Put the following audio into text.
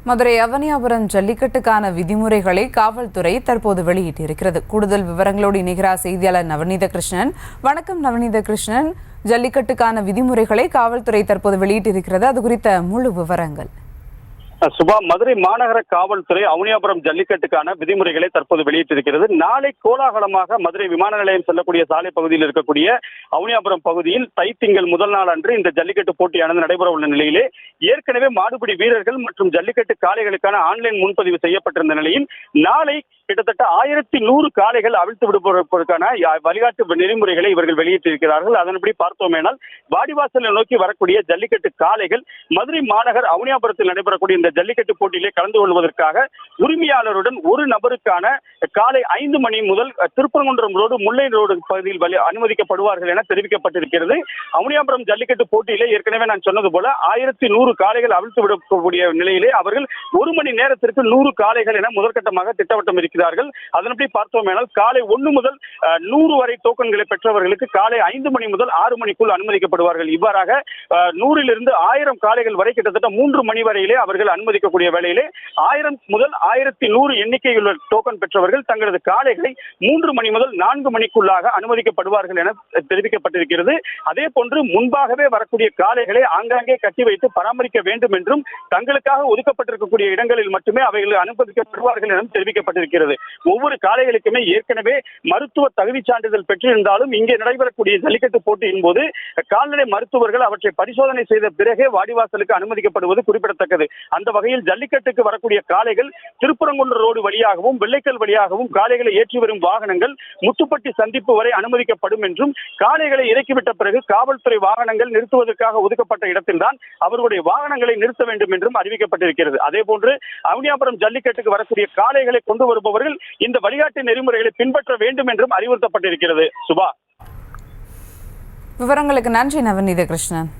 மதுரை அவனியாபுரம் ஜல்லிக்கட்டுக்கான விதிமுறைகளை காவல்துறை தற்போது வெளியிட்டிருக்கிறது. கூடுதல் விவரங்களோடு இணைகிறார் செய்தியாளர் நவநீத கிருஷ்ணன். வணக்கம் நவநீத கிருஷ்ணன். ஜல்லிக்கட்டுக்கான விதிமுறைகளை காவல்துறை தற்போது வெளியிட்டிருக்கிறது, அது குறித்த முழு விவரங்கள். சுபா, மதுரை மாநகர காவல்துறை அவனியாபுரம் ஜல்லிக்கட்டுக்கான விதிமுறைகளை தற்போது வெளியிட்டிருக்கிறது. நாளை கோலாகலமாக மதுரை விமான நிலையம் செல்லக்கூடிய சாலை பகுதியில் இருக்கக்கூடிய அவனியாபுரம் பகுதியில் தைத்திங்கள் முதல் நாள் அன்று இந்த ஜல்லிக்கட்டு போட்டியானது நடைபெற உள்ள நிலையிலே ஏற்கனவே மாடுபிடி வீரர்கள் மற்றும் ஜல்லிக்கட்டு காளைகளுக்கான ஆன்லைன் முன்பதிவு செய்யப்பட்டிருந்த நிலையில் நாளை கிட்டத்தட்ட 1100 காளைகள் அவிழ்த்து விடுவதற்கான வழிகாட்டு நெறிமுறைகளை இவர்கள் வெளியிட்டிருக்கிறார்கள். அதன்படி பார்த்தோமேனால் வாடிவாசலை நோக்கி வரக்கூடிய ஜல்லிக்கட்டு காளைகள் மதுரை மாநகர் அவனியாபுரத்தில் நடைபெறக்கூடிய இந்த ஜல்லிக்கட்டு போட்டியிலே கலந்து கொள்வதற்காக உரிமையாளருடன் ஒரு நபருக்கான காலை 5 மணி முதல் திருப்பரங்குன்றம் ரோடு முல்லை ரோடு பகுதியில் அனுமதிக்கப்படுவார்கள் என தெரிவிக்கப்பட்டிருக்கிறது. அவனியாபுரம் ஜல்லிக்கட்டு போட்டியிலே ஏற்கனவே நான் சொன்னது போல 1100 காளைகள் அவிழ்த்து விடக்கூடிய நிலையிலே அவர்கள் 1 மணி நேரத்திற்கு 100 காளைகள் என முதற்கட்டமாக திட்டவட்டம் இருக்கிறார்கள். அதன்படி பார்த்தோமேனால் காலை 1 முதல் 100 வரை டோக்கன்களை பெற்றவர்களுக்கு காலை 5 மணி முதல் 6 மணிக்குள் அனுமதிக்கப்படுவார்கள். இவ்வாறாக 100லிருந்து 1000 காளைகள் வரை கிட்டத்தட்ட 3 மணி வரையிலே அவர்கள் அனுமதிக்கக்கூடிய வேளையிலே 1000 முதல் 1100 எண்ணிக்கையுள்ள டோக்கன் பெற்றவர்கள் தங்களது காளைகளை 3 மணி முதல் 4 மணிக்குள்ளாக அனுமதிக்கப்படுவார்கள் என தெரிவிக்கப்பட்டிருக்கிறது. அதே போன்று முன்பாகவே வரக்கூடிய காளைகளை ஆங்காங்கே கட்டி வைத்து பராமரிக்க வேண்டும் என்றும் தங்களுக்காக ஒதுக்கப்பட்டிருக்கக்கூடிய இடங்களில் மட்டுமே அவைகள் அனுமதிக்கப்படுவார்கள் என தெரிவிக்கப்பட்டிருக்கிறது. ஒவ்வொரு காளைகளுக்குமே ஏற்கனவே மருத்துவ தகுதி சான்றிதழ் பெற்றிருந்தாலும் இங்கே நடைபெறக்கூடிய ஜல்லிக்கட்டு போட்டியின் போது கால்நடை மருத்துவர்கள் அவற்றை பரிசோதனை செய்த பிறகே வாடிவாசலுக்கு அனுமதிக்கப்படுவது குறிப்பிடத்தக்கது. அந்த வகையில் ஜல்லிக்கட்டுக்கு வரக்கூடிய காளைகள் திருப்பரங்குன்ற ரோடு வழியாகவும் வெள்ளைக்கல் வழியாகவும் காளைகளை ஏற்றி வரும் வாகனங்கள் முத்துப்பட்டி சந்திப்பு வரை அனுமதிக்கப்படும் என்றும் காளைகளை இறக்கிவிட்ட பிறகு காவல்துறை வாகனங்கள் நிறுத்துவதற்காக ஒதுக்கப்பட்ட இடத்தில்தான் அவர்களுடைய வாகனங்களை நிறுத்த வேண்டும் என்றும் அறிவிக்கப்பட்டிருக்கிறது. அதே போன்று அவனியாபுரம் ஜல்லிக்கட்டுக்கு வரக்கூடிய காளைகளை கொண்டு வருபவர்கள் இந்த வழிகாட்டு நெறிமுறைகளை பின்பற்ற வேண்டும் என்றும் அறிவுறுத்தப்பட்டிருக்கிறது. சுபா, விவரங்களுக்கு நன்றி நவநீத கிருஷ்ணன்.